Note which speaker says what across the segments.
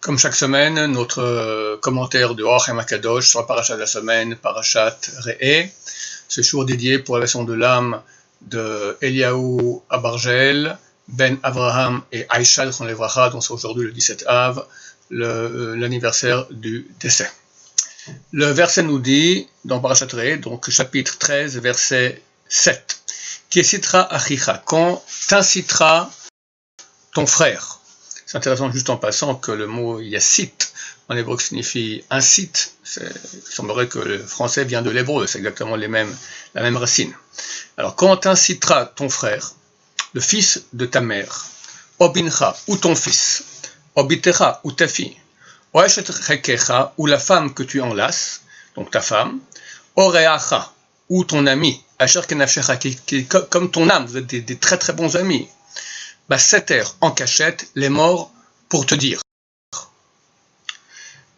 Speaker 1: Comme chaque semaine, notre commentaire de Or HaMakadosh sur la parachat de la semaine, parachat Re'eh. Ce jour dédié pour la leçon de l'âme de Eliaou Abargel, Ben Abraham et Aïcha, dont c'est aujourd'hui le 17 Av, l'anniversaire du décès. Le verset nous dit, dans parachat Re'eh, donc chapitre 13, verset 7, Ki esitra achicha, quand t'incitera ton frère. C'est intéressant juste en passant que le mot yassit en hébreu signifie incite. Il semblerait que le français vient de l'hébreu, c'est exactement la même racine. Alors quand t'incitera ton frère, le fils de ta mère, obincha ou ton fils, obitecha ou ta fille, oeshet chekecha ou la femme que tu enlaces, donc ta femme, oreacha ou ton ami, asher kenafshecha qui est comme ton âme, vous êtes des très très bons amis. Setter en cachette les morts pour te dire.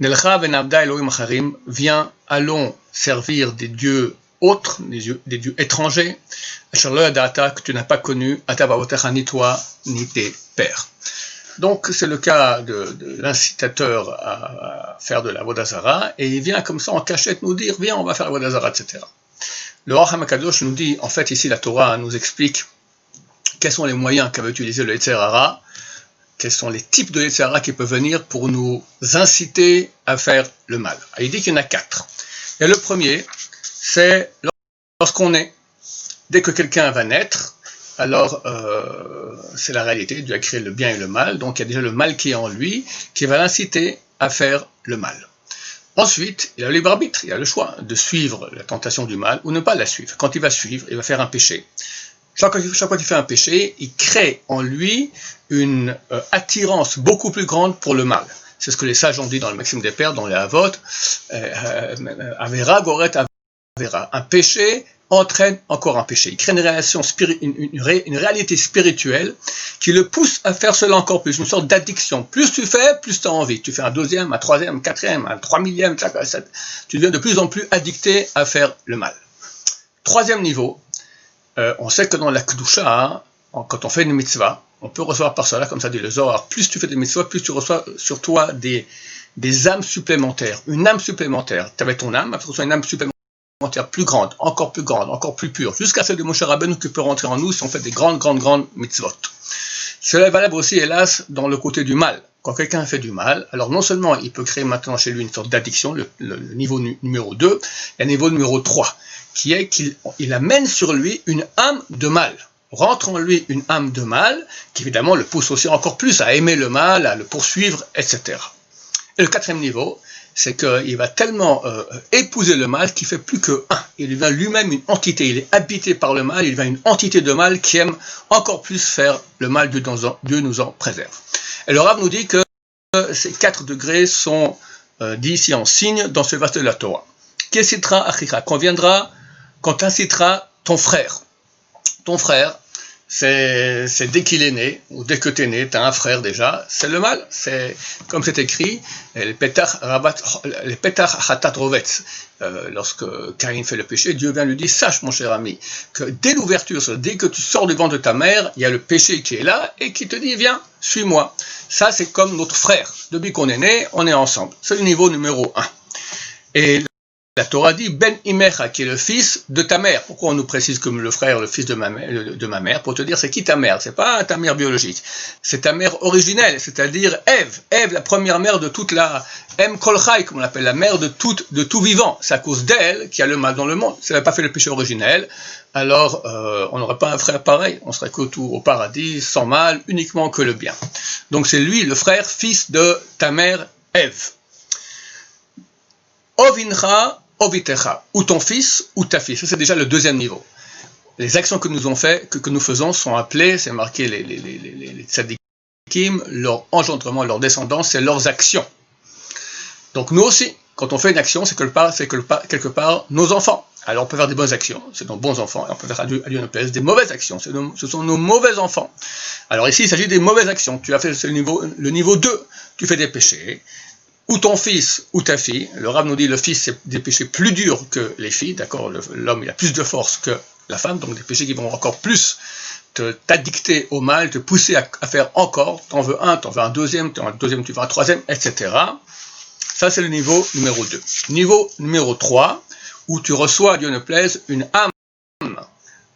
Speaker 1: Nelcha venabda Elohim acharim, viens, allons servir des dieux autres, des dieux étrangers, asher lo yadata, que tu n'as pas connu, ata bavotecha, ni toi, ni tes pères. Donc c'est le cas de l'incitateur à faire de la avodah zara, et il vient comme ça en cachette nous dire, viens, on va faire la avodah zara, etc. Le Or HaMakadosh nous dit, en fait ici la Torah nous explique quels sont les moyens qu'avait utilisé le Yetzer Hara, quels sont les types de Yetzer Hara qui peuvent venir pour nous inciter à faire le mal. Il dit qu'il y en a 4. Et le premier, c'est lorsqu'on est. Dès que quelqu'un va naître, alors c'est la réalité, Dieu a créé le bien et le mal, donc il y a déjà le mal qui est en lui, qui va l'inciter à faire le mal. Ensuite, il a le libre arbitre, il a le choix de suivre la tentation du mal ou ne pas la suivre. Quand il va suivre, il va faire un péché. Chaque fois qu'il fait un péché, il crée en lui une attirance beaucoup plus grande pour le mal. C'est ce que les sages ont dit dans le Maxime des Pères, dans les Havot. Avera, Goret, Avera. Un péché entraîne encore un péché. Il crée une réalité spirituelle qui le pousse à faire cela encore plus, une sorte d'addiction. Plus tu fais, plus tu as envie. Tu fais un deuxième, un troisième, un quatrième, un 3000e, tu deviens de plus en plus addicté à faire le mal. Troisième niveau, on sait que dans la Kedusha, quand on fait une mitzvah, on peut recevoir par cela, comme ça dit le Zohar, plus tu fais des mitzvahs, plus tu reçois sur toi des âmes supplémentaires, une âme supplémentaire. Tu avais ton âme, tu reçois une âme supplémentaire plus grande, encore plus pure, jusqu'à celle de Moshe Rabbeinu qui peut rentrer en nous si on fait des grandes mitzvot. Cela est valable aussi, hélas, dans le côté du mal. Quand quelqu'un fait du mal, alors non seulement il peut créer maintenant chez lui une sorte d'addiction, le niveau numéro 2, et un niveau numéro 3, qui est qu'il amène sur lui une âme de mal. Rentre en lui une âme de mal, qui évidemment le pousse aussi encore plus à aimer le mal, à le poursuivre, etc. Et le quatrième niveau, c'est qu'il va tellement épouser le mal qu'il ne fait plus que un. Il devient lui-même une entité, il est habité par le mal, il devient une entité de mal qui aime encore plus faire le mal, Dieu nous en préserve. Et le Rav nous dit que ces 4 degrés sont dits ici en signe dans ce verset de la Torah. Qu'essitera achicha, quand t'incitera ton frère. Ton frère, c'est dès qu'il est né, ou dès que tu es né, tu as un frère déjà, c'est le mal. C'est comme c'est écrit, les petach hatat rovetz. Lorsque Caïn fait le péché, Dieu vient lui dire, sache mon cher ami, que dès l'ouverture, dès que tu sors du ventre de ta mère, il y a le péché qui est là et qui te dit, viens, suis-moi. Ça, c'est comme notre frère. Depuis qu'on est né, on est ensemble. C'est le niveau numéro 1. Et la Torah dit Ben Imecha, qui est le fils de ta mère. Pourquoi on nous précise comme le frère, le fils de ma mère, pour te dire c'est qui ta mère? C'est pas ta mère biologique, c'est ta mère originelle, c'est-à-dire Ève. Ève, la première mère de toute la Em Kol Chai, comme on l'appelle, la mère de tout vivant. C'est à cause d'elle qu'il y a le mal dans le monde. Si elle n'avait pas fait le péché originel, alors on n'aurait pas un frère pareil. On serait que tout au paradis, sans mal, uniquement que le bien. Donc c'est lui, le frère, fils de ta mère Ève. Ovincha, Ovitecha, ou ton fils ou ta fille. Ça, c'est déjà le deuxième niveau. Les actions que nous faisons sont appelées, c'est marqué les tzadikim, leur engendrement, leur descendance, c'est leurs actions. Donc nous aussi, quand on fait une action, c'est quelque part nos enfants. Alors on peut faire des bonnes actions, c'est nos bons enfants, et on peut faire à Dieu nous plaise des mauvaises actions, ce sont nos mauvais enfants. Alors ici, il s'agit des mauvaises actions. Tu as fait le niveau 2, tu fais des péchés. Ou ton fils ou ta fille, le Rav nous dit le fils c'est des péchés plus durs que les filles, d'accord, l'homme il a plus de force que la femme, donc des péchés qui vont encore plus t'addicter au mal, te pousser à faire encore, t'en veux un deuxième, tu veux un troisième, etc. Ça, c'est le niveau numéro 2. Niveau numéro 3, où tu reçois, Dieu ne plaise, une âme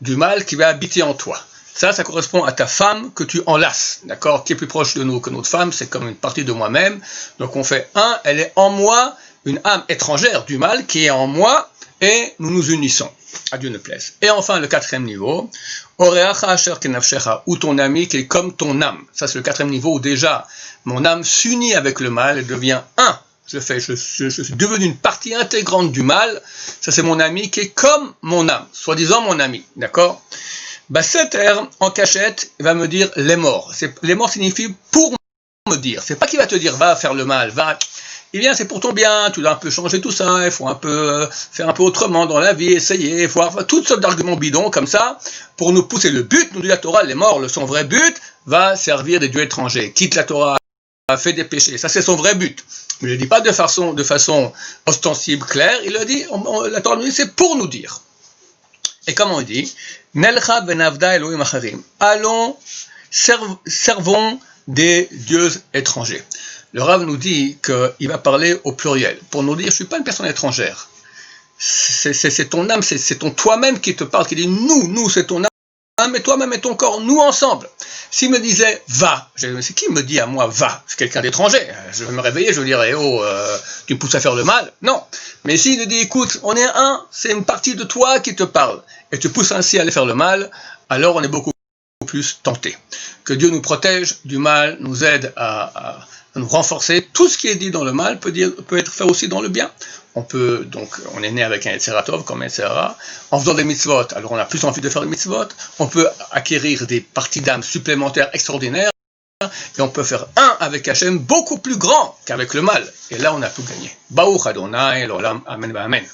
Speaker 1: du mal qui va habiter en toi. Ça correspond à ta femme que tu enlaces, d'accord, qui est plus proche de nous que notre femme, c'est comme une partie de moi-même. Donc on fait elle est en moi, une âme étrangère du mal qui est en moi, et nous nous unissons, à Dieu ne plaise. Et enfin, le 4e niveau, Oreacha asher kenafshecha, ou ton ami qui est comme ton âme. Ça, c'est le 4e niveau où déjà, mon âme s'unit avec le mal et devient un. Je suis devenu une partie intégrante du mal. Ça, c'est mon ami qui est comme mon âme, soi-disant mon ami, d'accord? Seter, en cachette, va me dire les morts. Les morts signifie pour me dire. C'est pas qu'il va te dire va faire le mal, va. Il vient, c'est pour ton bien, tu dois un peu changer tout ça, il faut un peu faire un peu autrement dans la vie, essayer, il faut avoir toutes sortes d'arguments bidons comme ça, pour nous pousser. Le but, nous dit la Torah, les morts, son vrai but, va servir des dieux étrangers. Quitte la Torah, fait des péchés, ça c'est son vrai but. Mais il ne le dit pas de façon ostensible, claire, il le dit, la Torah nous dit, c'est pour nous dire. Et comme on dit, Nelcha benavda Elohim acharim, allons, servons des dieux étrangers. Le Rav nous dit qu'il va parler au pluriel, pour nous dire, je ne suis pas une personne étrangère. C'est ton âme, c'est ton toi-même qui te parle, qui dit, nous, c'est ton âme, et toi-même et ton corps, nous ensemble. S'il me disait, va, c'est qui me dit à moi, va? C'est quelqu'un d'étranger. Je vais me réveiller, je vais dire, tu me pousses à faire le mal? Non. Mais s'il me dit, écoute, on est un, c'est une partie de toi qui te parle, et te pousse ainsi à aller faire le mal, alors on est beaucoup plus tenté. Que Dieu nous protège du mal, nous aide à nous renforcer. Tout ce qui est dit dans le mal peut être fait aussi dans le bien. On est né avec un Yetzer Tov comme un Yetzer Hara. En faisant des mitzvot, alors on a plus envie de faire des mitzvot. On peut acquérir des parties d'âme supplémentaires extraordinaires. Et on peut faire un avec Hachem beaucoup plus grand qu'avec le mal. Et là, on a tout gagné. Baruch Adonai, l'olam, amen, amen.